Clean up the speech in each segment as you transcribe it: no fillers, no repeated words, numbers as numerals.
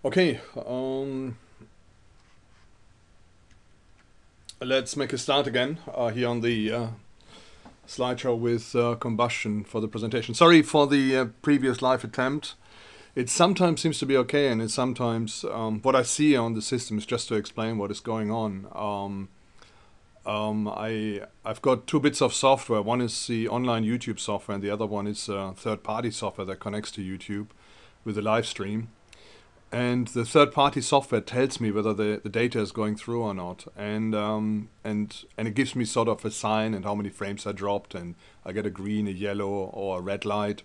Okay, let's make a start again here on the slideshow with combustion for the presentation. Sorry for the previous live attempt. It sometimes seems to be okay, and it sometimes what I see on the system is just to explain what is going on. I've got two bits of software. One is the online YouTube software, and the other one is third-party software that connects to YouTube with the live stream. And the third-party software tells me whether the data is going through or not, and it gives me sort of a sign and how many frames I dropped, and I get a green, a yellow, or a red light.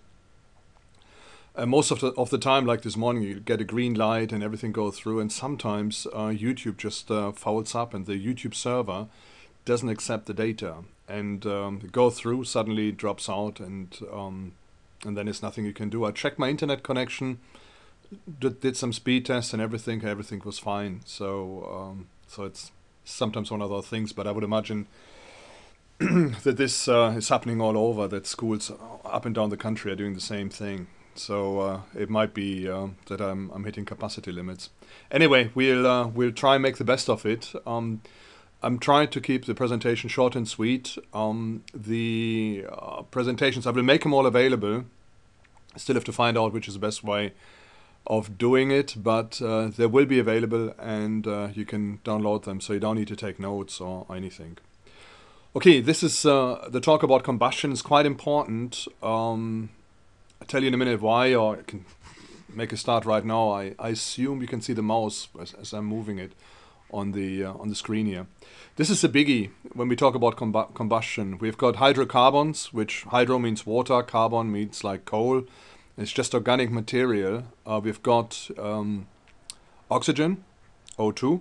And most of the time, like this morning, you get a green light and everything goes through. And sometimes YouTube just fouls up, and the YouTube server doesn't accept the data, and it goes through. Suddenly, it drops out, and then there's nothing you can do. I checked my internet connection, did some speed tests and everything was fine. So it's sometimes one of those things, but I would imagine that this is happening all over, that schools up and down the country are doing the same thing. So it might be that I'm hitting capacity limits. Anyway, we'll try and make the best of it. I'm trying to keep the presentation short and sweet. The presentations, I will make them all available. I still have to find out which is the best way of doing it, but they will be available, and you can download them, so you don't need to take notes or anything. Okay, this is the talk about combustion is quite important. I'll tell you in a minute why, or I can make a start right now. I assume you can see the mouse as I'm moving it on the screen here. This is a biggie when we talk about combustion. We've got hydrocarbons, which hydro means water, carbon means like coal. It's just organic material. We've got oxygen, O2,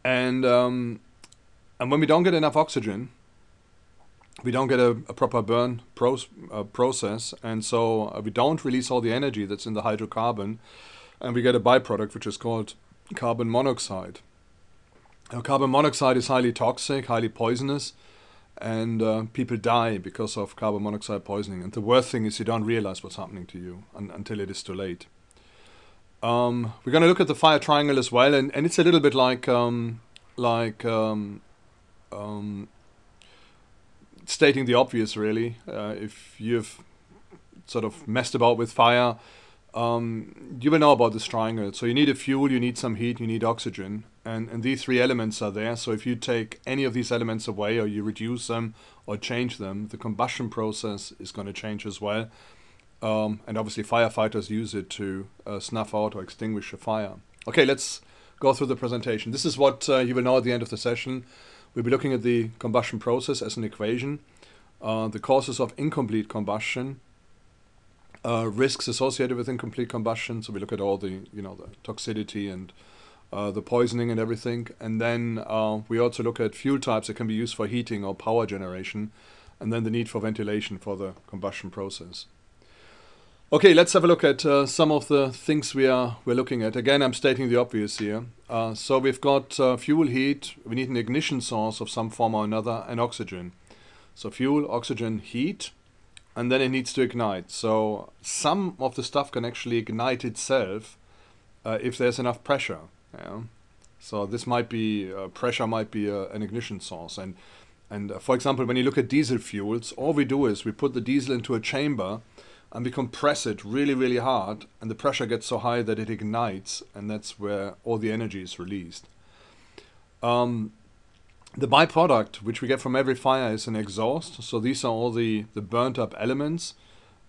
and when we don't get enough oxygen, we don't get a proper burn process, and so we don't release all the energy that's in the hydrocarbon, and we get a byproduct which is called carbon monoxide. Now, carbon monoxide is highly toxic, highly poisonous, and people die because of carbon monoxide poisoning. And the worst thing is you don't realize what's happening to you until it is too late. We're going to look at the fire triangle as well, and it's a little bit like stating the obvious, really. If you've sort of messed about with fire, you will know about this triangle. So you need a fuel, you need some heat, you need oxygen, and these three elements are there. So if you take any of these elements away, or you reduce them or change them, the combustion process is going to change as well. And obviously firefighters use it to snuff out or extinguish a fire. Okay, let's go through the presentation. This is what you will know at the end of the session. We'll be looking at the combustion process as an equation, the causes of incomplete combustion, risks associated with incomplete combustion. So we look at all the toxicity and the poisoning and everything. And then we also look at fuel types that can be used for heating or power generation, and then the need for ventilation for the combustion process. Okay, let's have a look at some of the things we're looking at. Again, I'm stating the obvious here. So we've got fuel, heat. We need an ignition source of some form or another, and oxygen. So fuel, oxygen, heat, and then it needs to ignite. So some of the stuff can actually ignite itself if there's enough pressure. Yeah? So this might be pressure might be an ignition source. And for example, when you look at diesel fuels, all we do is we put the diesel into a chamber, and we compress it really, really hard, and the pressure gets so high that it ignites, and that's where all the energy is released. The byproduct which we get from every fire is an exhaust. So these are all the burnt up elements,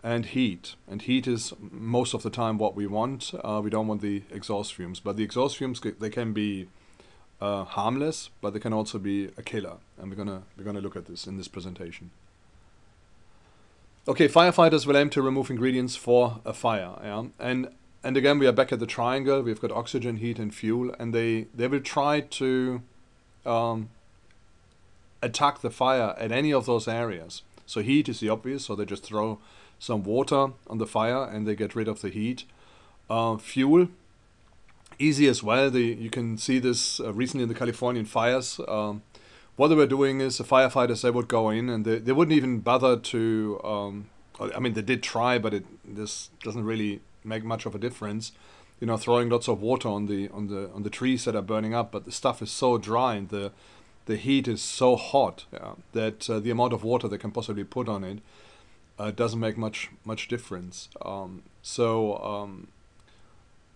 and heat. And heat is most of the time what we want. We don't want the exhaust fumes, but the exhaust fumes, they can be harmless, but they can also be a killer. And we're gonna look at this in this presentation. Okay, firefighters will aim to remove ingredients for a fire. Yeah? And again, we are back at the triangle. We've got oxygen, heat, and fuel, and they will try to attack the fire at any of those areas. So heat is the obvious, so they just throw some water on the fire and they get rid of the heat. Fuel, easy as well. You can see this recently in the Californian fires. What they were doing is the firefighters, they would go in and they wouldn't even bother to, I mean, they did try, but this doesn't really make much of a difference. You know, throwing lots of water on the trees that are burning up, but the stuff is so dry and the heat is so hot, yeah, that the amount of water they can possibly put on it doesn't make much difference.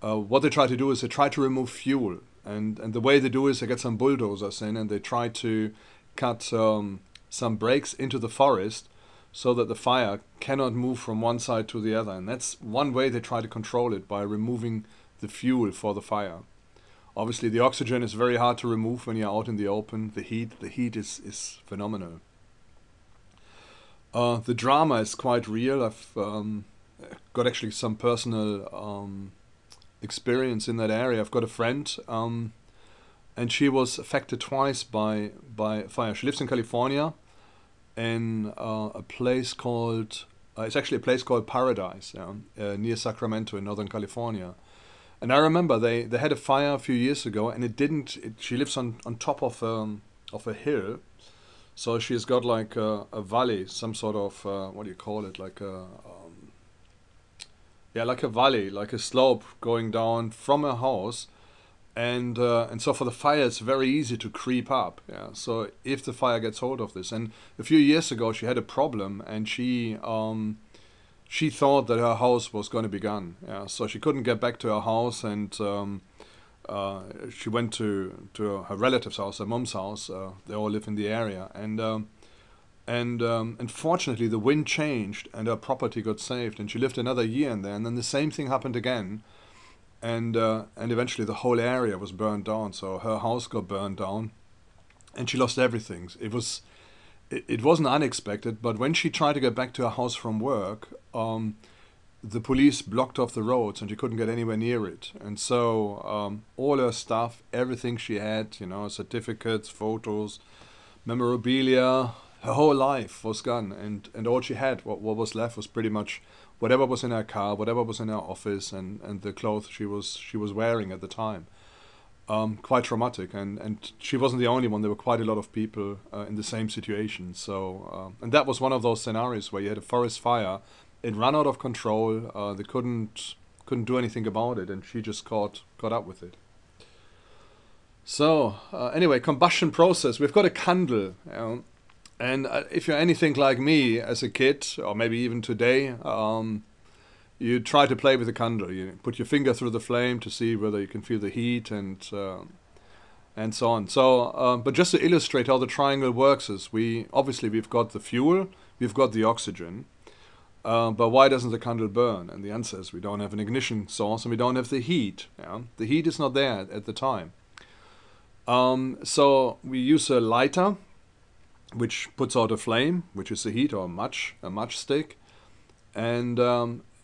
What they try to do is they try to remove fuel, and the way they do is they get some bulldozers in and they try to cut some breaks into the forest so that the fire cannot move from one side to the other. And that's one way they try to control it, by removing the fuel for the fire. Obviously, the oxygen is very hard to remove when you're out in the open. The heat is phenomenal. The drama is quite real. I've got actually some personal experience in that area. I've got a friend, and she was affected twice by fire. She lives in California, in a place called it's actually a place called Paradise, near Sacramento in Northern California. And I remember they had a fire a few years ago, and she lives on top of a hill, so she's got like a valley, some sort of what do you call it, like a like a valley, like a slope going down from her house, and so for the fire it's very easy to creep up. Yeah, so if the fire gets hold of this, and a few years ago she had a problem, and she thought that her house was going to be gone. Yeah, so she couldn't get back to her house, and she went to her relative's house, her mom's house. They all live in the area, and unfortunately the wind changed and her property got saved, and she lived another year in there, and then the same thing happened again, and eventually the whole area was burned down. So her house got burned down, and she lost everything. It wasn't unexpected, but when she tried to get back to her house from work, the police blocked off the roads and she couldn't get anywhere near it. And so all her stuff, everything she had, certificates, photos, memorabilia, her whole life was gone. And all she had, what was left, was pretty much whatever was in her car, whatever was in her office, and the clothes she was wearing at the time. Quite traumatic, and she wasn't the only one. There were quite a lot of people in the same situation. So, and that was one of those scenarios where you had a forest fire. It ran out of control. They couldn't do anything about it, and she just caught up with it. So anyway, combustion process. We've got a candle, and if you're anything like me as a kid, or maybe even today, you try to play with the candle. You put your finger through the flame to see whether you can feel the heat, and so on. So, but just to illustrate how the triangle works, is we've got the fuel, we've got the oxygen, but why doesn't the candle burn? And the answer is we don't have an ignition source and we don't have the heat. Yeah? The heat is not there at the time. So we use a lighter, which puts out a flame, which is the heat, or a matchstick, and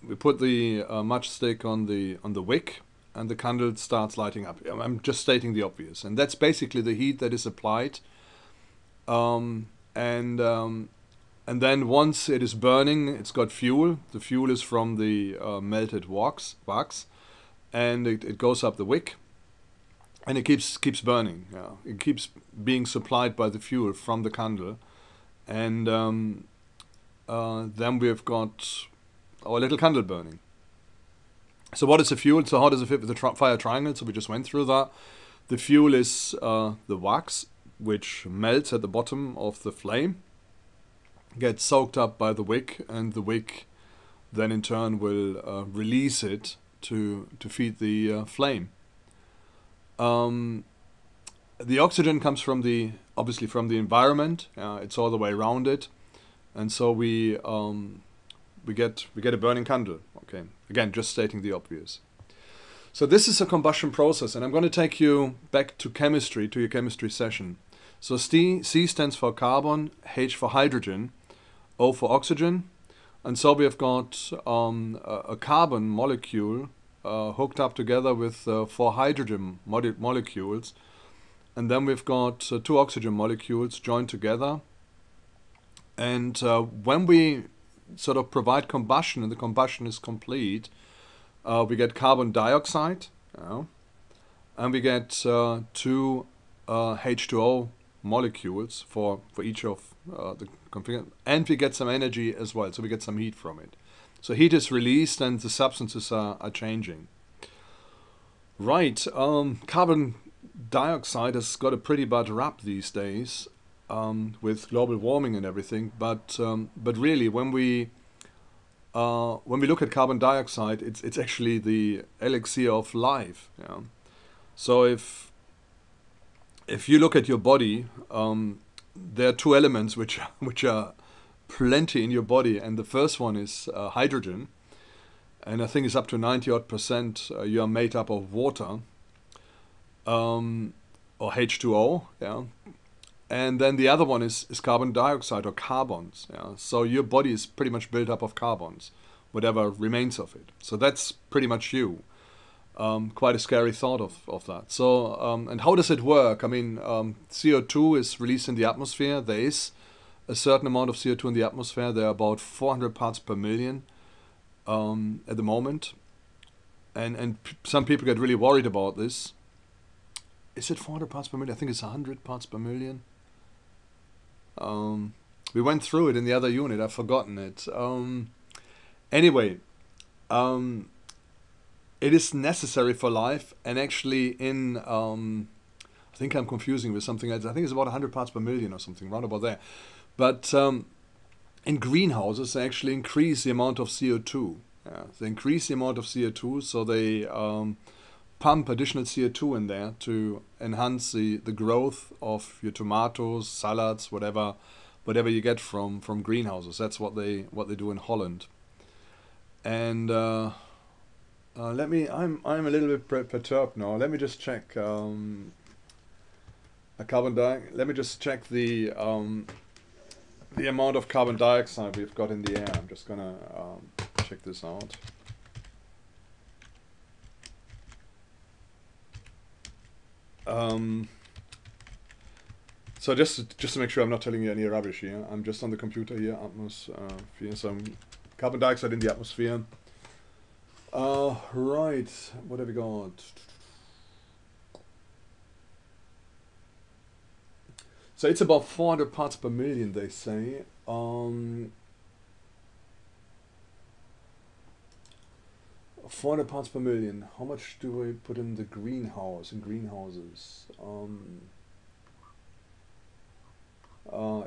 we put the matchstick on the wick, and the candle starts lighting up. I'm just stating the obvious, and that's basically the heat that is applied. And then once it is burning, it's got fuel. The fuel is from the melted wax, and it goes up the wick, and it keeps burning. Yeah. It keeps being supplied by the fuel from the candle, and then we've got our little candle burning. So what is the fuel? So how does it fit with the fire triangle? So we just went through that. The fuel is the wax, which melts at the bottom of the flame, gets soaked up by the wick, and the wick then in turn will release it to feed the flame. The oxygen comes obviously from the environment. It's all the way around it, and so we get a burning candle. Okay, again, just stating the obvious. So this is a combustion process, and I'm going to take you back to chemistry, to your chemistry session. So C stands for carbon, H for hydrogen, O for oxygen, and so we have got a carbon molecule hooked up together with 4 hydrogen molecules, and then we've got 2 oxygen molecules joined together. And when we sort of provide combustion and the combustion is complete, we get carbon dioxide, and we get 2 H2O molecules for each of the and we get some energy as well, so we get some heat from it. So heat is released and the substances are changing. Right, carbon dioxide has got a pretty bad rap these days with global warming and everything, but really when we look at carbon dioxide, it's actually the elixir of life. Yeah? So if you look at your body, there are two elements which are plenty in your body, and the first one is hydrogen, and I think it's up to 90% you are made up of water, or H2O, yeah. And then the other one is carbon dioxide or carbons. Yeah? So your body is pretty much built up of carbons, whatever remains of it. So that's pretty much you. Quite a scary thought of that. So, and how does it work? I mean, CO2 is released in the atmosphere. There is a certain amount of CO2 in the atmosphere. There are about 400 parts per million at the moment. And some people get really worried about this. Is it 400 parts per million? I think it's 100 parts per million. We went through it in the other unit. I've forgotten it. Anyway, it is necessary for life, and actually in I think I'm confusing with something else. I think it's about 100 parts per million or something, round about there. But in greenhouses, they actually increase the amount of CO2. Yeah, they increase the amount of CO2, so they pump additional CO2 in there to enhance the growth of your tomatoes, salads, whatever you get from greenhouses. That's what they do in Holland. And let me. I'm a little bit perturbed now. Let me just check a Let me just check the amount of carbon dioxide we've got in the air. I'm just gonna check this out. So just to make sure I'm not telling you any rubbish here, I'm just on the computer here, atmosphere, some carbon dioxide in the atmosphere. Right, what have we got? So it's about 400 parts per million, they say. 400 parts per million. How much do we put in the greenhouses?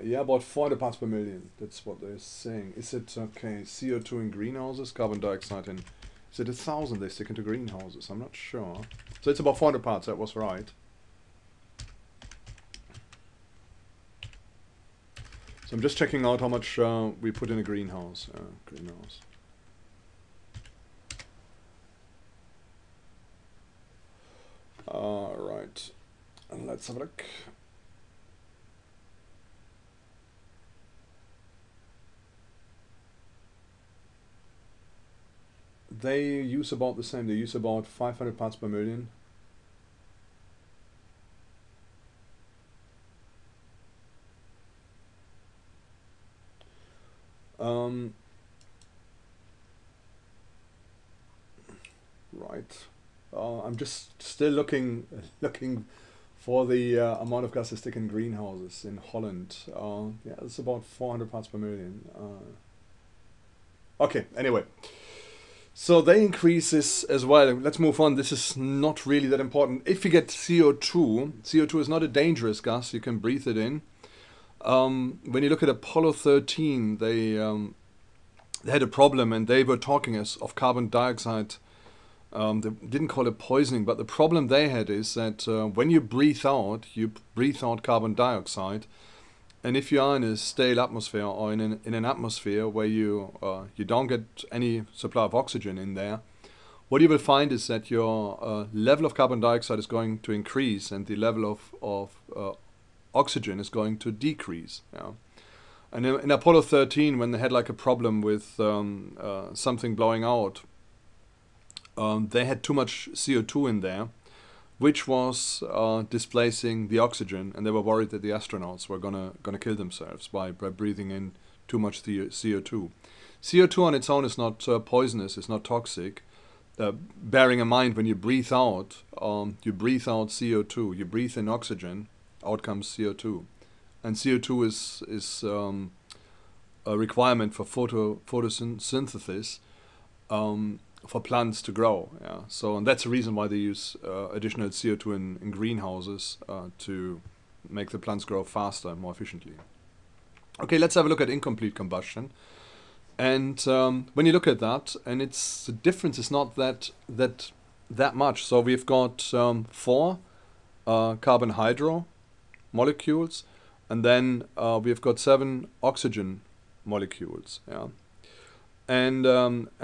Yeah, about 400 parts per million. That's what they're saying. Is it okay? CO2 in greenhouses, carbon dioxide in. Is it 1,000 they stick into greenhouses? I'm not sure. So it's about 400 parts. That was right. So I'm just checking out how much we put in a greenhouse. Right. Let's have a look. They use about the same. They use about 500 parts per million. Right. I'm just still looking for the amount of gas they stick in greenhouses in Holland. Yeah, it's about 400 parts per million. Okay. Anyway. So they increase this as well. Let's move on. This is not really that important. If you get CO2, CO2 is not a dangerous gas. You can breathe it in. When you look at Apollo 13, they had a problem, and they were talking of carbon dioxide. They didn't call it poisoning, but the problem they had is that when you breathe out carbon dioxide. And if you are in a stale atmosphere or in an atmosphere where you don't get any supply of oxygen in there, what you will find is that your level of carbon dioxide is going to increase and the level of oxygen is going to decrease. Yeah. And in Apollo 13, when they had like a problem with something blowing out, they had too much CO2 in there, which was displacing the oxygen, and they were worried that the astronauts were gonna kill themselves by breathing in too much CO2. CO2 on its own is not poisonous, it's not toxic. Bearing in mind, when you breathe out CO2, you breathe in oxygen, out comes CO2, and CO2 is requirement for photosynthesis for plants to grow. Yeah. So, and that's the reason why they use additional CO2 in greenhouses to make the plants grow faster and more efficiently. Okay, let's have a look at incomplete combustion. And when you look at that, and it's the difference is not that much. So we've got 4 carbon hydro molecules, and then we've got 7 oxygen molecules. Yeah. And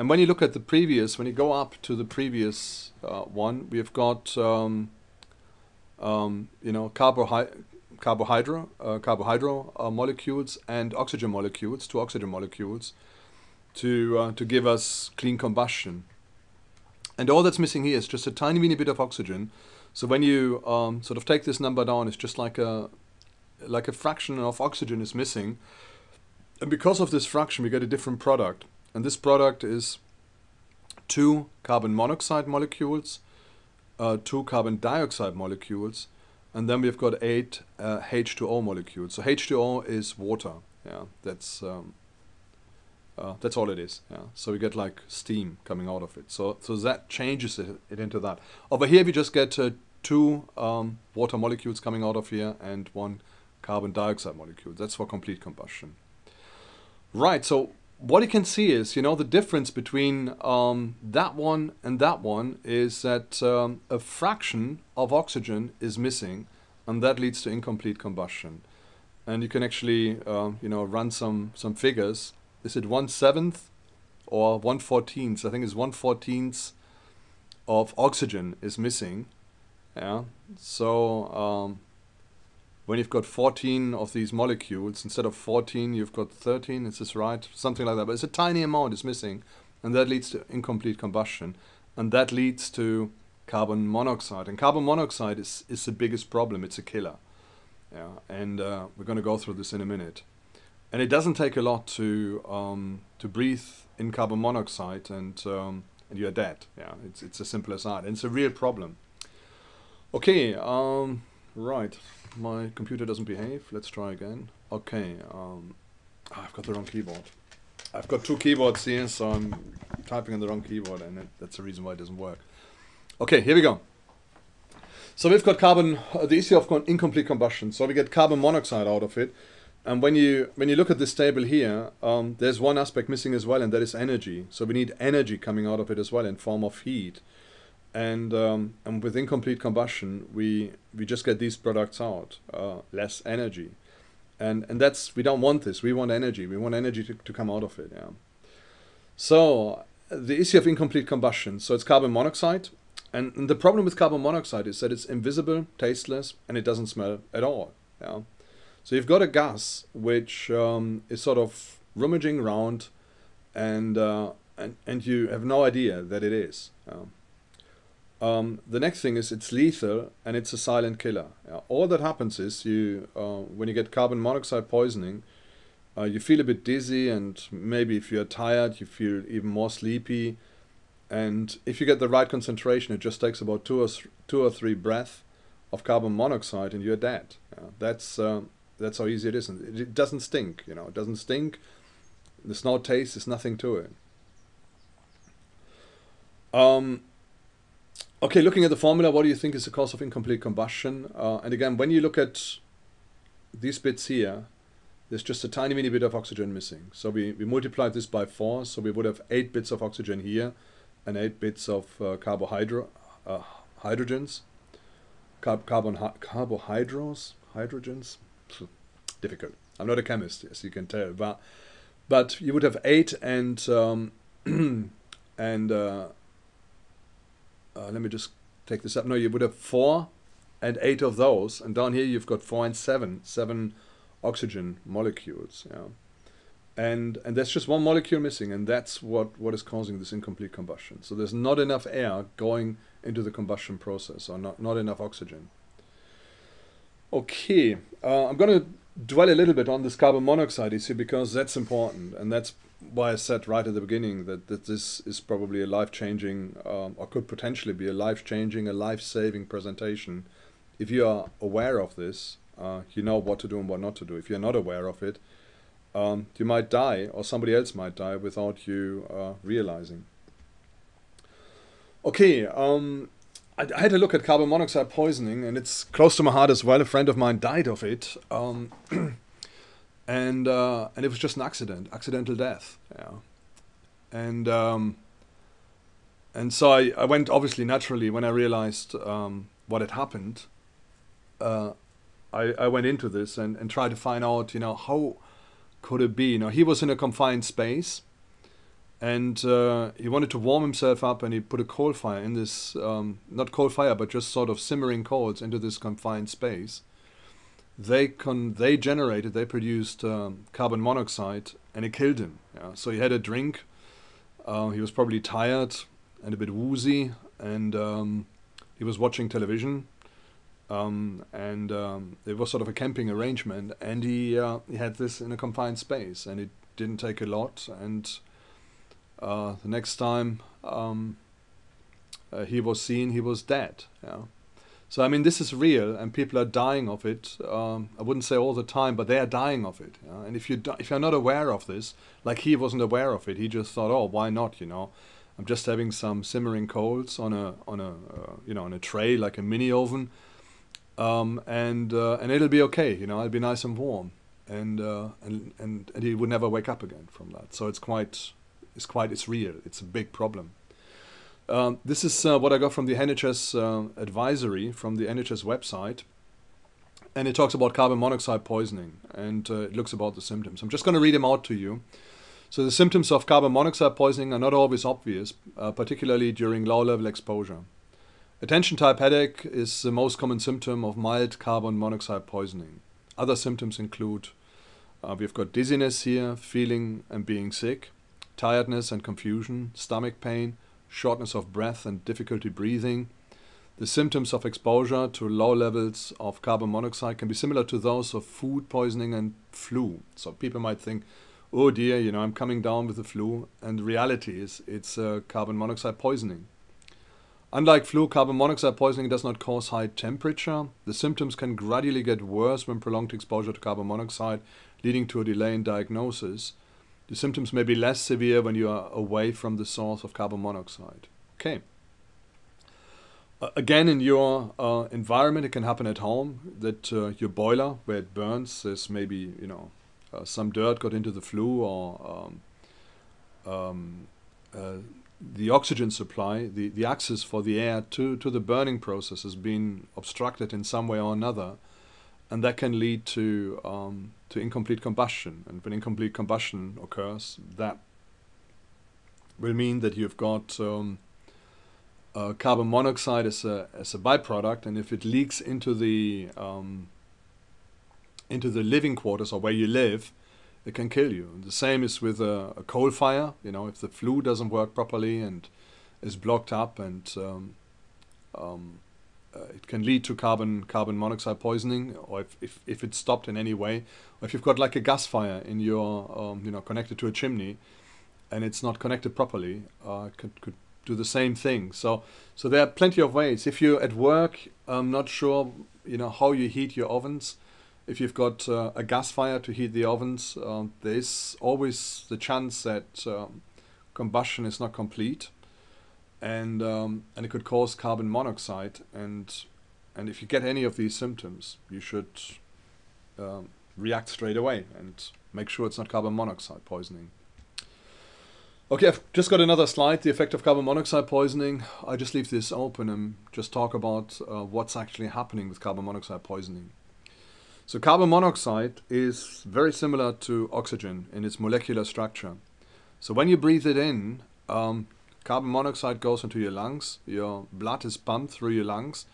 when you look at the previous, when you go up to the previous one, we've got carbohydro molecules and oxygen molecules, 2 oxygen molecules, to give us clean combustion. And all that's missing here is just a tiny bit of oxygen. So when you sort of take this number down, it's just like a fraction of oxygen is missing. And because of this fraction, we get a different product. And this product is 2 carbon monoxide molecules, 2 carbon dioxide molecules, and then we've got 8 H2O molecules. So H2O is water. Yeah, that's all it is. Yeah, so we get like steam coming out of it. So that changes it into that. Over here we just get 2 water molecules coming out of here and 1 carbon dioxide molecule. That's for complete combustion. Right. So what you can see is, the difference between that one and that one is that a fraction of oxygen is missing, and that leads to incomplete combustion. And you can actually, run some figures. Is it 1/7 or 1/14? I think it's 1/14 of oxygen is missing. Yeah. So when you've got 14 of these molecules, instead of 14, you've got 13. Is this right? Something like that. But it's a tiny amount is missing, and that leads to incomplete combustion, and that leads to carbon monoxide. And carbon monoxide is the biggest problem. It's a killer. Yeah. And we're going to go through this in a minute. And it doesn't take a lot to breathe in carbon monoxide, and you're dead. Yeah, it's as simple as that. And it's a real problem. Okay, right. My computer doesn't behave. Let's try again. Okay, I've got the wrong keyboard. I've got 2 keyboards here, so I'm typing on the wrong keyboard, and that's the reason why it doesn't work. Okay, here we go. So we've got the issue of incomplete combustion. So we get carbon monoxide out of it. And when you look at this table here, there's one aspect missing as well, and that is energy. So we need energy coming out of it as well in form of heat. And with incomplete combustion, we just get these products out, less energy. And we don't want this. We want energy. We want energy to come out of it. Yeah. So the issue of incomplete combustion. So it's carbon monoxide. And the problem with carbon monoxide is that it's invisible, tasteless, and it doesn't smell at all. Yeah. So you've got a gas which is sort of rummaging around, and you have no idea that it is. The next thing is it's lethal, and it's a silent killer. All that happens is when you get carbon monoxide poisoning, you feel a bit dizzy, and maybe if you're tired, you feel even more sleepy. And if you get the right concentration, it just takes about 2 or 3 breaths of carbon monoxide, and you're dead. That's how easy it is. And it doesn't stink. It doesn't stink. There's no taste. There's nothing to it. Okay, looking at the formula, what do you think is the cause of incomplete combustion? And again, when you look at these bits here, there's just a tiny bit of oxygen missing. So we multiplied this by 4, so we would have 8 bits of oxygen here and 8 bits of hydrogens. Hydrogens? Difficult. I'm not a chemist, as you can tell, but you would have 8 and let me just take this up. No, you would have 4 and 8 of those, and down here you've got 4 and 7 oxygen molecules. Yeah, and there's just 1 molecule missing, and that's what is causing this incomplete combustion. So there's not enough air going into the combustion process, or not enough oxygen. Okay, I'm going to dwell a little bit on this carbon monoxide issue because that's important, and that's why I said right at the beginning that this is probably a life-changing, or could potentially be a life-changing, a life-saving presentation. If you are aware of this, you know what to do and what not to do. If you're not aware of it, you might die, or somebody else might die without you realizing. Okay, I had a look at carbon monoxide poisoning, and it's close to my heart as well. A friend of mine died of it, and it was just an accidental death. Yeah, and so I went, obviously, naturally, when I realized what had happened. I went into this and tried to find out, how could it be? He was in a confined space, and he wanted to warm himself up, and he put a coal fire in this, not coal fire, but just sort of simmering coals into this confined space. They produced carbon monoxide, and it killed him. Yeah? So he had a drink. He was probably tired and a bit woozy, and he was watching television. It was sort of a camping arrangement, and he had this in a confined space, and it didn't take a lot. And the next time he was seen, he was dead. Yeah. So I mean, this is real, and people are dying of it. I wouldn't say all the time, but they are dying of it. Yeah? And if you're not aware of this, like he wasn't aware of it, he just thought, oh, why not? I'm just having some simmering coals on a tray, like a mini oven. And it'll be okay, it'll be nice and warm, and he would never wake up again from that. So it's real. It's a big problem. This is what I got from the NHS advisory from the NHS website, and it talks about carbon monoxide poisoning, and it looks about the symptoms. I'm just going to read them out to you. So the symptoms of carbon monoxide poisoning are not always obvious, particularly during low-level exposure. Attention-type headache is the most common symptom of mild carbon monoxide poisoning. Other symptoms include, we've got dizziness here, feeling and being sick, tiredness and confusion, stomach pain, shortness of breath and difficulty breathing. The symptoms of exposure to low levels of carbon monoxide can be similar to those of food poisoning and flu. So people might think, oh dear, I'm coming down with the flu, and the reality is it's carbon monoxide poisoning. Unlike flu, carbon monoxide poisoning does not cause high temperature. The symptoms can gradually get worse when prolonged exposure to carbon monoxide, leading to a delay in diagnosis. The symptoms may be less severe when you are away from the source of carbon monoxide. Okay. Again, in your environment, it can happen at home that your boiler, where it burns, there's maybe, some dirt got into the flue, or the oxygen supply, the access for the air to the burning process has been obstructed in some way or another, and that can lead to incomplete combustion. And when incomplete combustion occurs, that will mean that you've got carbon monoxide as a byproduct, and if it leaks into the living quarters, or where you live, it can kill you. And the same is with a coal fire. If the flue doesn't work properly and is blocked up, and it can lead to carbon monoxide poisoning, or if it's stopped in any way, or if you've got like a gas fire in your connected to a chimney, and it's not connected properly, could do the same thing. So there are plenty of ways. If you're at work, I'm not sure how you heat your ovens. If you've got a gas fire to heat the ovens, there is always the chance that combustion is not complete, and it could cause carbon monoxide. And if you get any of these symptoms, you should react straight away and make sure it's not carbon monoxide poisoning. Okay, I've just got another slide, the effect of carbon monoxide poisoning. I just leave this open and just talk about what's actually happening with carbon monoxide poisoning. So carbon monoxide is very similar to oxygen in its molecular structure. So when you breathe it in, carbon monoxide goes into your lungs, your blood is pumped through your lungs,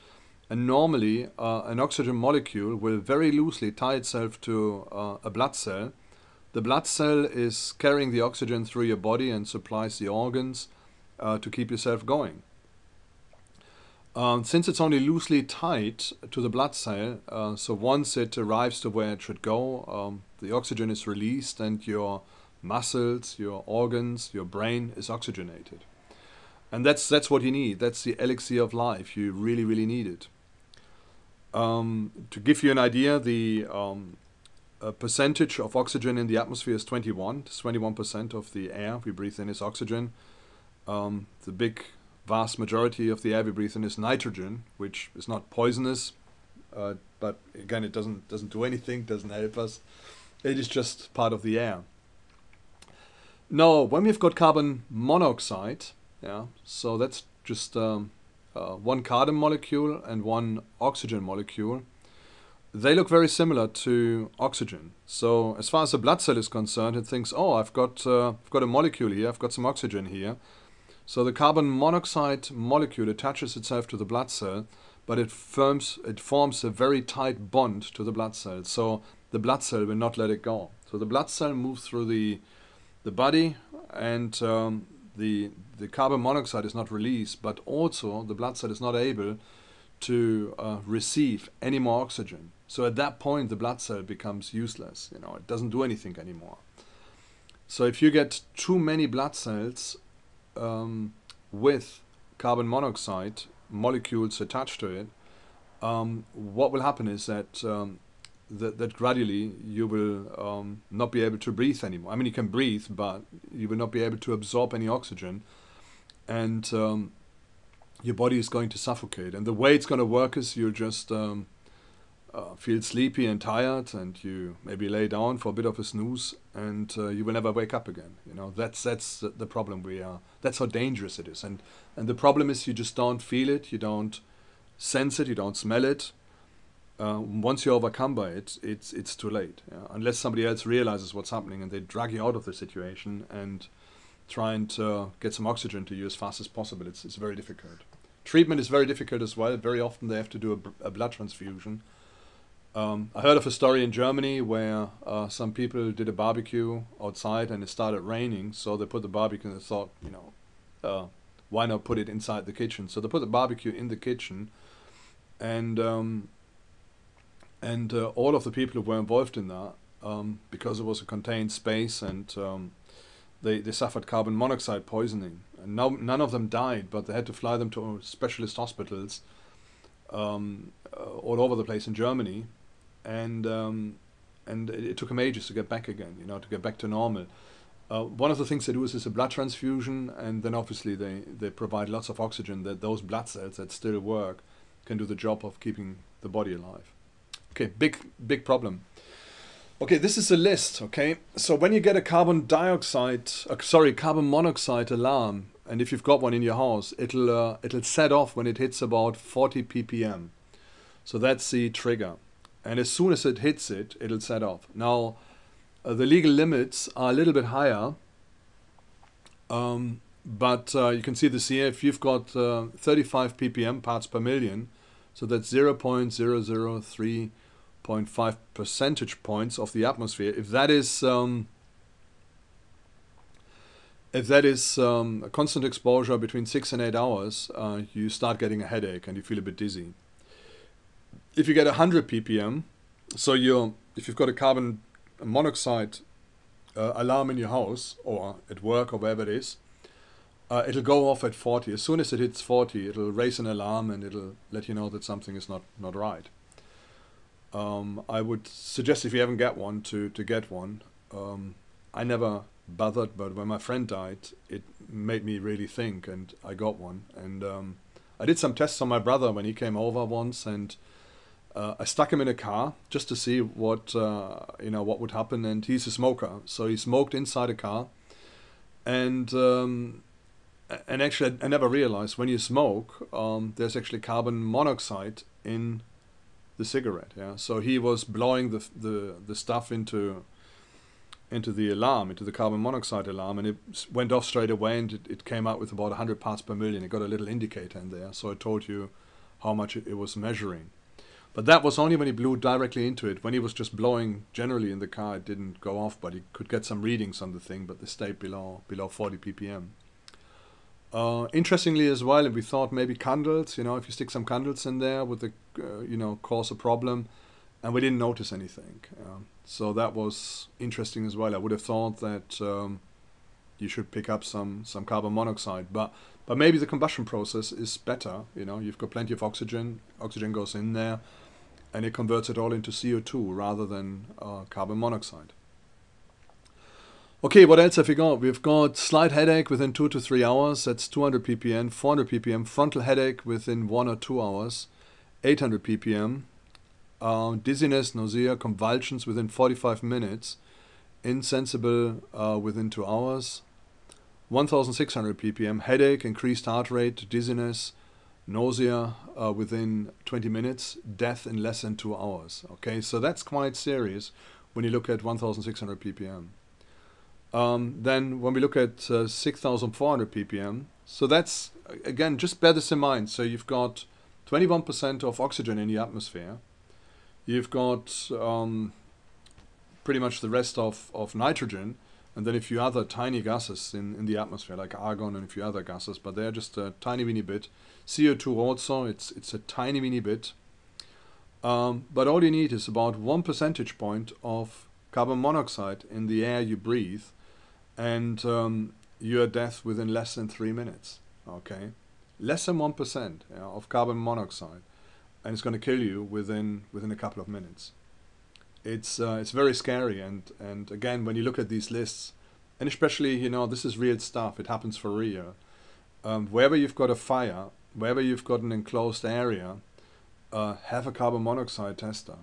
and normally an oxygen molecule will very loosely tie itself to a blood cell. The blood cell is carrying the oxygen through your body and supplies the organs to keep yourself going. Since it's only loosely tied to the blood cell, so once it arrives to where it should go, the oxygen is released, and your muscles, your organs, your brain is oxygenated. And that's what you need. That's the elixir of life. You really, really need it. To give you an idea, the percentage of oxygen in the atmosphere is 21. 21% of the air we breathe in is oxygen. The vast majority of the air we breathe in is nitrogen, which is not poisonous, but again, it doesn't do anything, doesn't help us. It is just part of the air. Now, when we've got carbon monoxide, yeah, so that's just one carbon molecule and one oxygen molecule. They look very similar to oxygen. So as far as the blood cell is concerned, it thinks, oh, I've got a molecule here, I've got some oxygen here. So the carbon monoxide molecule attaches itself to the blood cell, but it forms a very tight bond to the blood cell. So the blood cell will not let it go. So the blood cell moves through the body, and the carbon monoxide is not released, but also the blood cell is not able to receive any more oxygen. So at that point, the blood cell becomes useless. It doesn't do anything anymore. So if you get too many blood cells with carbon monoxide molecules attached to it, what will happen is that that gradually you will not be able to breathe anymore. I mean, you can breathe, but you will not be able to absorb any oxygen, and your body is going to suffocate. And the way it's going to work is you'll just feel sleepy and tired, and you maybe lay down for a bit of a snooze, and you will never wake up again. That's the problem. That's how dangerous it is. And the problem is you just don't feel it, you don't sense it, you don't smell it. Once you're overcome by it, it's too late. Unless somebody else realizes what's happening and they drag you out of the situation and try and get some oxygen to you as fast as possible, it's very difficult. Treatment is very difficult as well. Very often they have to do a blood transfusion. I heard of a story in Germany where some people did a barbecue outside and it started raining, so they put the barbecue and they thought, why not put it inside the kitchen? So they put the barbecue in the kitchen, and all of the people who were involved in that, because it was a contained space, and they suffered carbon monoxide poisoning. And none of them died, but they had to fly them to specialist hospitals all over the place in Germany, and it took them ages to get back again, to get back to normal. One of the things they do is a blood transfusion, and then obviously they provide lots of oxygen that those blood cells that still work can do the job of keeping the body alive. Okay, big problem. Okay, this is a list. Okay, so when you get a carbon monoxide alarm, and if you've got one in your house, it'll set off when it hits about 40 ppm. So that's the trigger, and as soon as it hits it, it'll set off. Now, the legal limits are a little bit higher, but you can see this here. If you've got 35 ppm parts per million, so that's 0.003.5 percentage points of the atmosphere. If that is a constant exposure between 6 and 8 hours, you start getting a headache and you feel a bit dizzy. If you get 100 ppm, so if you've got a carbon monoxide alarm in your house or at work or wherever it is, it'll go off at 40. As soon as it hits 40, it'll raise an alarm and it'll let you know that something is not right. I would suggest, if you haven't got one, to get one. I never bothered, but when my friend died, it made me really think, and I got one. And I did some tests on my brother when he came over once, and I stuck him in a car just to see what would happen. And he's a smoker, so he smoked inside a car, and actually I never realized when you smoke, there's actually carbon monoxide in the cigarette. Yeah, so he was blowing the stuff into the alarm, into the carbon monoxide alarm, and it went off straight away, and it came out with about 100 parts per million. It got a little indicator in there, so it told you how much it was measuring. But that was only when he blew directly into it. When he was just blowing generally in the car, it didn't go off, but he could get some readings on the thing, but they stayed below 40 ppm. Interestingly as well, we thought maybe candles, if you stick some candles in there, would the cause a problem, and we didn't notice anything. So that was interesting as well. I would have thought that you should pick up some carbon monoxide, but maybe the combustion process is better. You've got plenty of oxygen goes in there, and it converts it all into CO2 rather than carbon monoxide. Okay, what else have we got? We've got slight headache within 2 to 3 hours. That's 200 ppm, 400 ppm. Frontal headache within 1 or 2 hours, 800 ppm. Dizziness, nausea, convulsions within 45 minutes. Insensible within 2 hours. 1600 ppm. Headache, increased heart rate, dizziness, nausea within 20 minutes. Death in less than 2 hours. Okay, so that's quite serious when you look at 1600 ppm. Then when we look at 6400 ppm, so that's, again, just bear this in mind. So you've got 21% of oxygen in the atmosphere. You've got pretty much the rest of nitrogen, and then a few other tiny gases in the atmosphere, like argon and a few other gases, but they're just a tiny weeny bit. CO2 also, it's a tiny weeny bit. But all you need is about 1 percentage point of carbon monoxide in the air you breathe, and you're death within less than 3 minutes. Okay, less than 1% of carbon monoxide, and it's going to kill you within a couple of minutes. It's very scary, and again, when you look at these lists, and especially, you know, this is real stuff. It happens for real. Wherever you've got a fire, wherever you've got an enclosed area, have a carbon monoxide tester.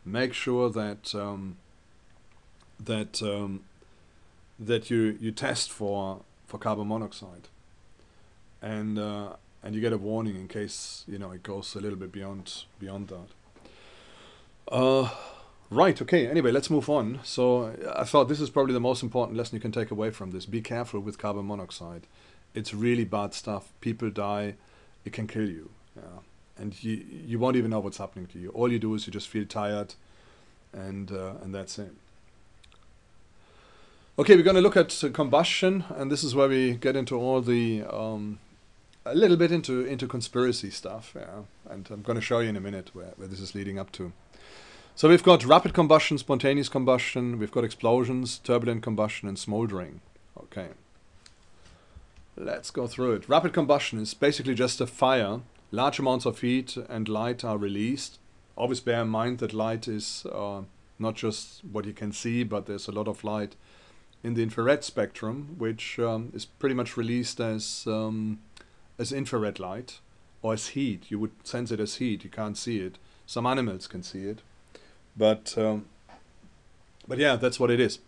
Make sure that that you test for carbon monoxide, and you get a warning in case, you know, it goes a little bit beyond that. Right. Okay. Anyway, let's move on. So I thought this is probably the most important lesson you can take away from this. Be careful with carbon monoxide. It's really bad stuff. People die. It can kill you. Yeah. And you won't even know what's happening to you. All you do is you just feel tired, and that's it. Okay, we're going to look at combustion, and this is where we get into all the a little bit into conspiracy stuff. Yeah. And I'm going to show you in a minute where this is leading up to. So we've got rapid combustion, spontaneous combustion, we've got explosions, turbulent combustion, and smouldering. Okay. Let's go through it. Rapid combustion is basically just a fire. Large amounts of heat and light are released. Always bear in mind that light is not just what you can see, but there's a lot of light in the infrared spectrum, which is pretty much released as infrared light or as heat. You would sense it as heat. You can't see it. Some animals can see it. But yeah, that's what it is.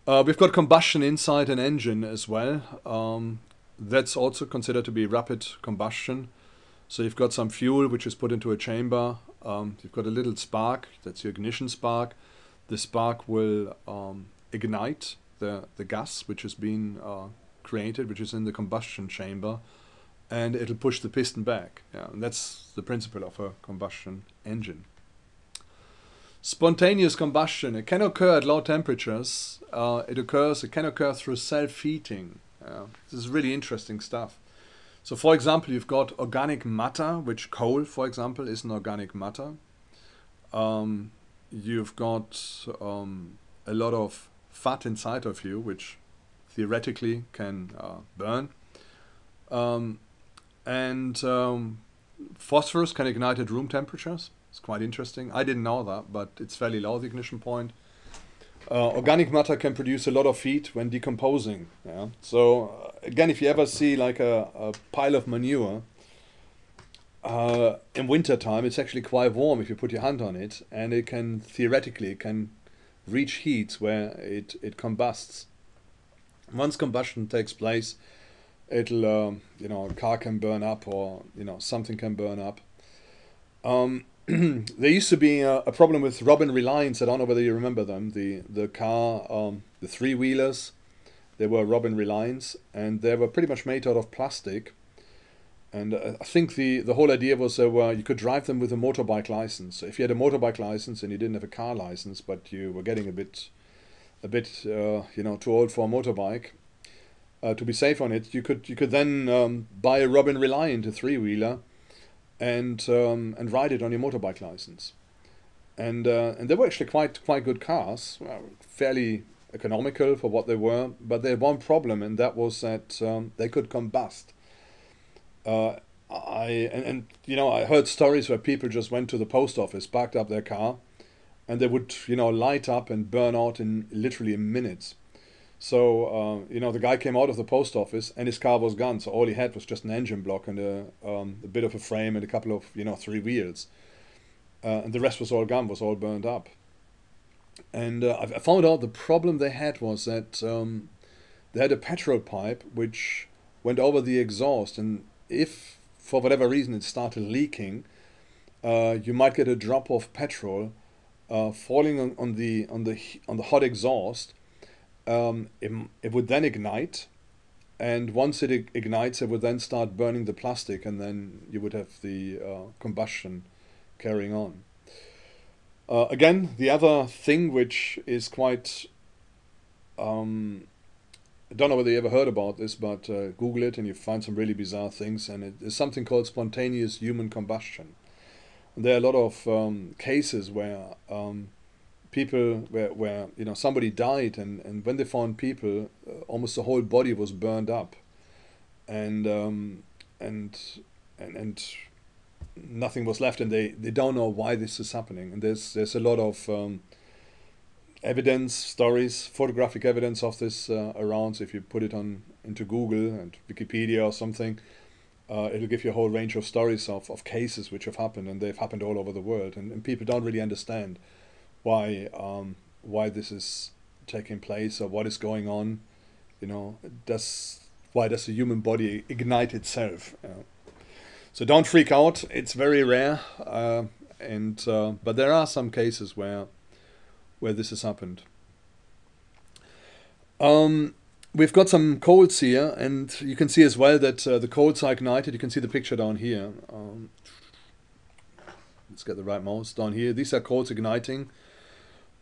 We've got combustion inside an engine as well. That's also considered to be rapid combustion. So you've got some fuel which is put into a chamber. You've got a little spark, that's your ignition spark. The spark will ignite the gas which has been created, which is in the combustion chamber, and it'll push the piston back. Yeah, and that's the principle of a combustion engine. Spontaneous combustion, it can occur at low temperatures. It can occur through self-heating. This is really interesting stuff. So for example, you've got organic matter, which coal, for example, is an organic matter. You've got a lot of fat inside of you, which theoretically can burn. And phosphorus can ignite at room temperatures. It's quite interesting. I didn't know that, but it's fairly low, the ignition point. Organic matter can produce a lot of heat when decomposing. Yeah? So again, if you ever see like a pile of manure, in winter time, it's actually quite warm if you put your hand on it, and it can theoretically reach heats where it combusts. Once combustion takes place, it'll a car can burn up, or something can burn up. There used to be a problem with Robin Reliance. I don't know whether you remember them. The car, the three-wheelers, they were Robin Reliance, and they were pretty much made out of plastic. And I think the whole idea was you could drive them with a motorbike license. So if you had a motorbike license and you didn't have a car license, but you were getting a bit too old for a motorbike, to be safe on it, you could then buy a Robin Reliant, a three-wheeler, and ride it on your motorbike license, and they were actually quite good cars, fairly economical for what they were, but they had one problem, and that was that they could combust. and you know, I heard stories where people just went to the post office, parked up their car, and they would, you know, light up and burn out in literally minutes. So you know, the guy came out of the post office and his car was gone. So all he had was just an engine block and a bit of a frame and a couple of, you know, three wheels, and the rest was all gone, was all burned up. And I found out the problem they had was that they had a petrol pipe which went over the exhaust, and if for whatever reason it started leaking, you might get a drop of petrol falling on the hot exhaust. It would then ignite, and once it ignites, it would then start burning the plastic, and then you would have the combustion carrying on. Again, the other thing which is quite, I don't know whether you ever heard about this, but Google it and you find some really bizarre things, and it is something called spontaneous human combustion. And there are a lot of cases where people, where you know, somebody died, and when they found people, almost the whole body was burned up, and and nothing was left, and they don't know why this is happening. And there's a lot of evidence, stories, photographic evidence of this around. So if you put it on into Google and Wikipedia or something, it'll give you a whole range of stories of cases which have happened, and they've happened all over the world, and people don't really understand why this is taking place or what is going on. You know, why does the human body ignite itself? So don't freak out. It's very rare, and but there are some cases where this has happened. We've got some coals here, and you can see as well that the coals are ignited. You can see the picture down here. Let's get the right mouse down here. These are coals igniting.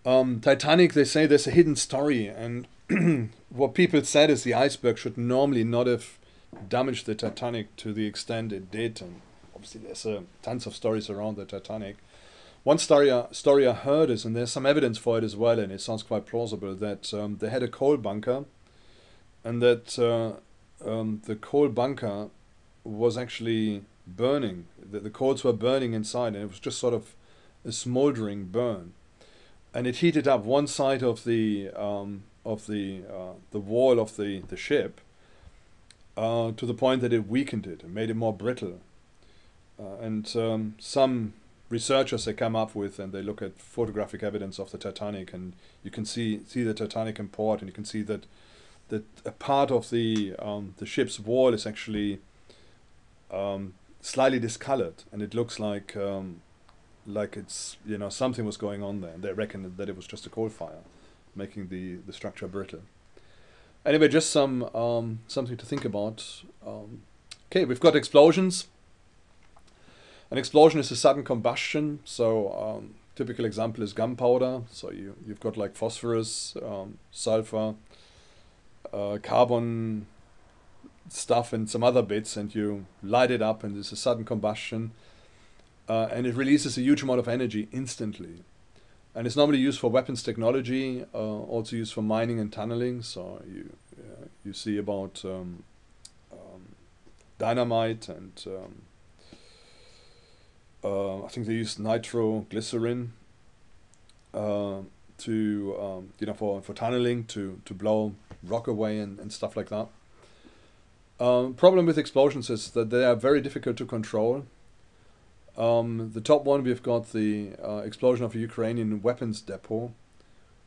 Titanic, they say there's a hidden story, and what people said is the iceberg should normally not have damaged the Titanic to the extent it did, and obviously there's tons of stories around the Titanic. One story I heard is, and there's some evidence for it as well, and it sounds quite plausible, that they had a coal bunker, and that the coal bunker was actually burning. The coals were burning inside, and it was just sort of a smouldering burn, and it heated up one side of the wall of the ship to the point that it weakened it and made it more brittle. And some researchers, they come up with, and they look at photographic evidence of the Titanic, and you can see the Titanic in port, and you can see that a part of the ship's wall is actually slightly discolored, and it looks like it's, you know, something was going on there, and they reckon that it was just a coal fire making the structure brittle. Anyway, just something to think about. Okay, we've got explosions. An explosion is a sudden combustion. So typical example is gunpowder. So you've got like phosphorus, sulfur, carbon stuff, and some other bits, and you light it up, and there's a sudden combustion, and it releases a huge amount of energy instantly. And it's normally used for weapons technology, also used for mining and tunneling. So you see about dynamite, and I think they use nitroglycerin to you know, for tunneling, to blow rock away and stuff like that. Problem with explosions is that they are very difficult to control. The top one, we've got the explosion of a Ukrainian weapons depot,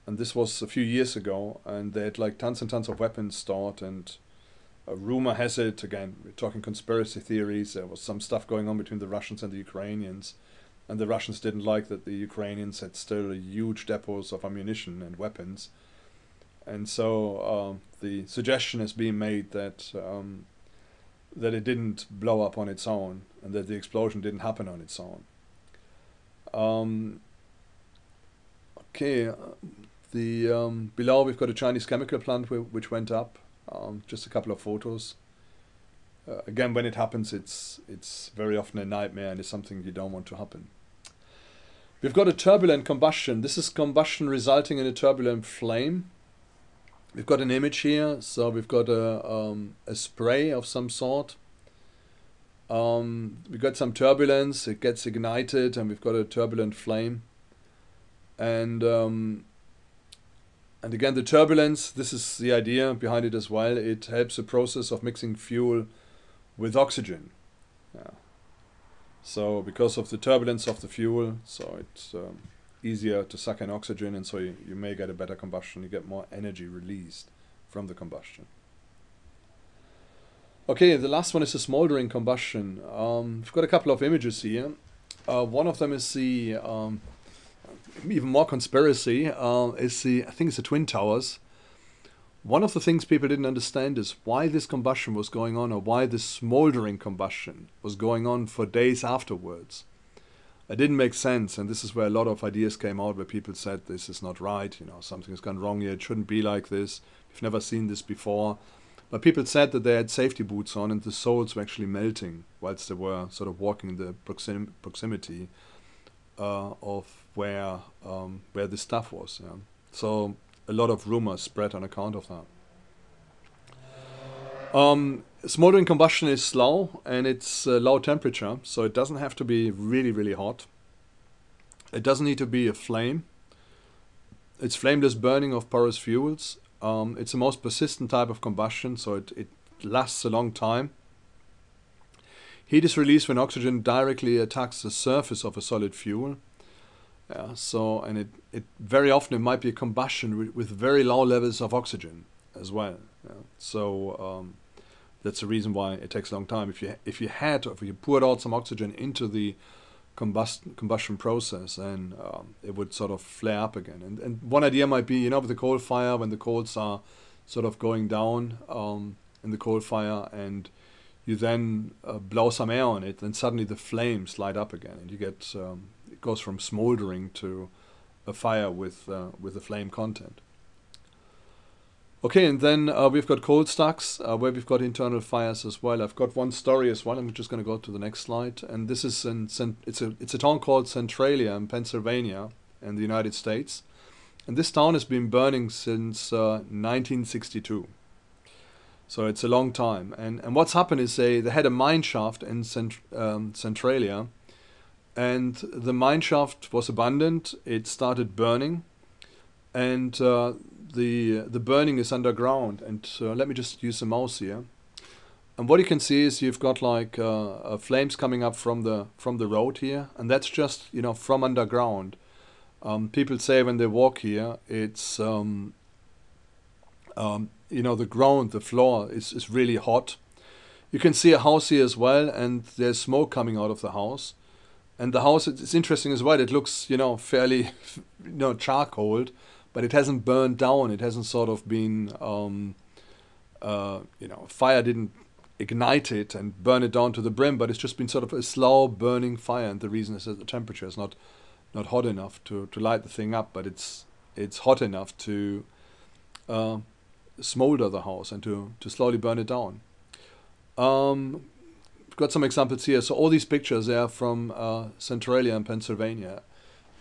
and this was a few years ago, and they had like tons and tons of weapons stored, and rumor has it, again, we're talking conspiracy theories, there was some stuff going on between the Russians and the Ukrainians, and the Russians didn't like that the Ukrainians had still huge depots of ammunition and weapons, and so the suggestion is being made that that it didn't blow up on its own, and that the explosion didn't happen on its own. Okay, below we've got a Chinese chemical plant which went up. Just a couple of photos. Again, when it happens, it's very often a nightmare, and it's something you don't want to happen. We've got a turbulent combustion. This is combustion resulting in a turbulent flame. We've got an image here, so we've got a spray of some sort. We got some turbulence, it gets ignited, and we've got a turbulent flame. And again, the turbulence, this is the idea behind it as well. It helps the process of mixing fuel with oxygen. Yeah. So because of the turbulence of the fuel, so it's easier to suck in oxygen, and so you may get a better combustion. You get more energy released from the combustion. Okay, the last one is the smoldering combustion. We've got a couple of images here. One of them is the even more conspiracy. Is the, I think it's the Twin Towers. One of the things people didn't understand is why this combustion was going on, or why this smoldering combustion was going on for days afterwards. It didn't make sense, and this is where a lot of ideas came out, where people said this is not right, you know, something's gone wrong here, it shouldn't be like this, we've never seen this before. But people said that they had safety boots on and the soles were actually melting whilst they were sort of walking in the proximity of where this stuff was. Yeah. So a lot of rumors spread on account of that. Smoldering combustion is slow, and it's low temperature, so it doesn't have to be really, really hot. It doesn't need to be a flame. It's flameless burning of porous fuels. It's the most persistent type of combustion, so it lasts a long time. Heat is released when oxygen directly attacks the surface of a solid fuel. So, and it very often it might be a combustion with very low levels of oxygen as well. So that's the reason why it takes a long time. If you poured out some oxygen into the combustion process, and it would sort of flare up again. And one idea might be, you know, with the coal fire, when the coals are sort of going down in the coal fire, and you then blow some air on it, then suddenly the flames light up again, and you get it goes from smoldering to a fire with a flame content. Okay, and then we've got cold stacks where we've got internal fires as well. I've got one story as well. I'm just going to go to the next slide. And this is it's a town called Centralia in Pennsylvania in the United States. And this town has been burning since 1962. So it's a long time. And what's happened is they had a mine shaft in Centralia. And the mine shaft was abandoned. It started burning. And the burning is underground, and let me just use the mouse here. And what you can see is you've got like flames coming up from the road here, and that's just, you know, from underground. People say when they walk here, it's you know, the ground, the floor is really hot. You can see a house here as well, and there's smoke coming out of the house. And the house, it's interesting as well. It looks, you know, fairly, you know, charcoaled. But it hasn't burned down. It hasn't sort of been, you know, fire didn't ignite it and burn it down to the brim. But it's just been sort of a slow burning fire. And the reason is that the temperature is not hot enough to light the thing up. But it's hot enough to smolder the house and to slowly burn it down. Got some examples here. So all these pictures are from Centralia in Pennsylvania.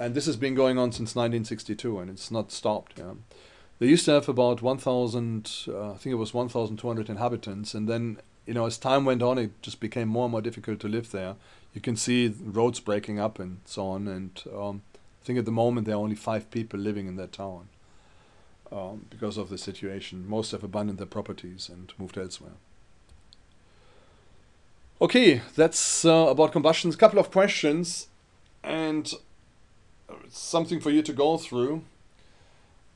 And this has been going on since 1962, and it's not stopped. Yeah. They used to have about 1,000, I think it was 1,200 inhabitants, and then, you know, as time went on, it just became more and more difficult to live there. You can see roads breaking up and so on, and I think at the moment there are only 5 people living in that town because of the situation. Most have abandoned their properties and moved elsewhere. Okay, that's about combustions. A couple of questions, and something for you to go through.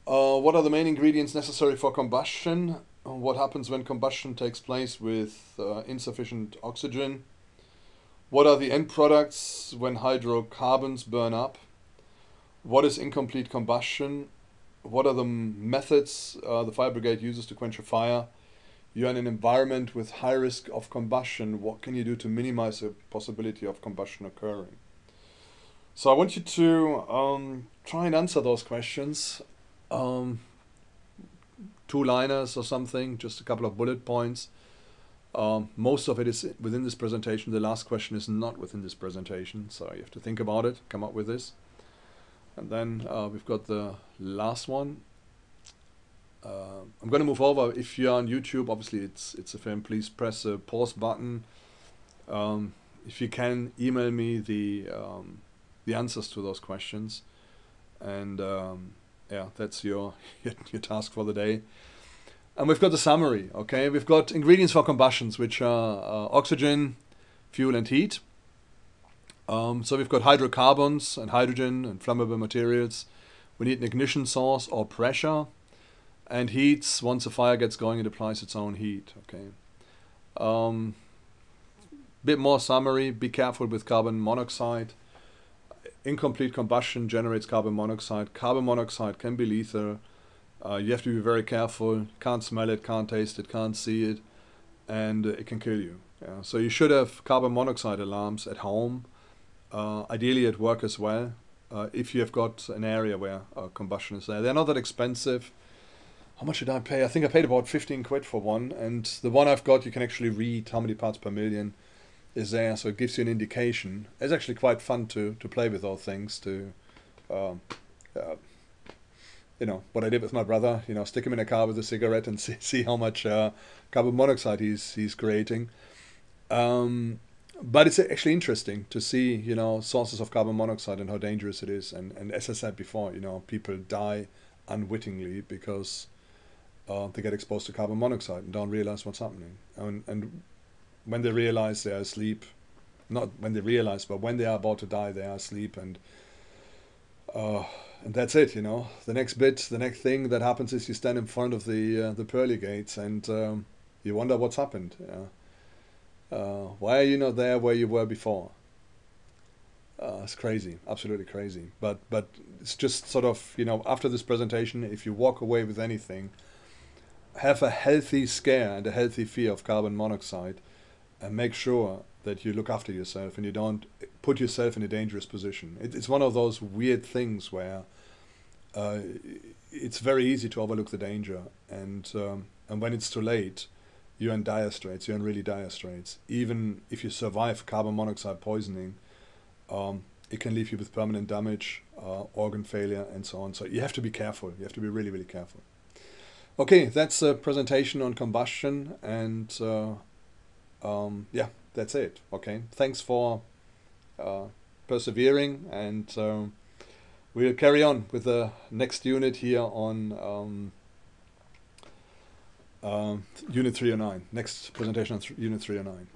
What are the main ingredients necessary for combustion? What happens when combustion takes place with insufficient oxygen? What are the end products when hydrocarbons burn up? What is incomplete combustion? What are the methods the fire brigade uses to quench a fire? You're in an environment with high risk of combustion. What can you do to minimize the possibility of combustion occurring? So I want you to try and answer those questions. 2-liners or something, just a couple of bullet points. Most of it is within this presentation. The last question is not within this presentation, so you have to think about it, come up with this. And then we've got the last one. I'm going to move over. If you're on YouTube, obviously it's a film. Please press the pause button. If you can, email me the answers to those questions. And yeah, that's your task for the day. And we've got the summary, okay? We've got ingredients for combustions, which are oxygen, fuel, and heat. So we've got hydrocarbons and hydrogen and flammable materials. We need an ignition source or pressure, and heats. Once a fire gets going, it applies its own heat, okay? Bit more summary. Be careful with carbon monoxide. Incomplete combustion generates carbon monoxide. Carbon monoxide can be lethal. You have to be very careful. Can't smell it, can't taste it, can't see it, and it can kill you. Yeah. So you should have carbon monoxide alarms at home, ideally at work as well, if you have got an area where combustion is there. They're not that expensive. How much did I pay? I think I paid about 15 quid for one, and the one I've got, you can actually read how many parts per million is there, so it gives you an indication. It's actually quite fun to play with those things, to you know, what I did with my brother, you know, stick him in a car with a cigarette and see how much carbon monoxide he's creating. But it's actually interesting to see, you know, sources of carbon monoxide and how dangerous it is. And as I said before, you know, people die unwittingly because they get exposed to carbon monoxide and don't realize what's happening. And when they realize they're asleep, not when they realize, but when they are about to die, they are asleep, and that's it, you know. The next thing that happens is you stand in front of the pearly gates, and you wonder what's happened. Why are you not there where you were before? It's crazy, absolutely crazy. But it's just sort of, you know, after this presentation, if you walk away with anything, have a healthy scare and a healthy fear of carbon monoxide, and make sure that you look after yourself and you don't put yourself in a dangerous position. It's one of those weird things where it's very easy to overlook the danger, and when it's too late, you're in dire straits. You're in really dire straits. Even if you survive carbon monoxide poisoning, it can leave you with permanent damage, organ failure, and so on. So you have to be careful. You have to be really, really careful. Okay, that's a presentation on combustion, and yeah, that's it. Okay, thanks for persevering, and we'll carry on with the next unit here on Unit 309. Next presentation on Unit 309.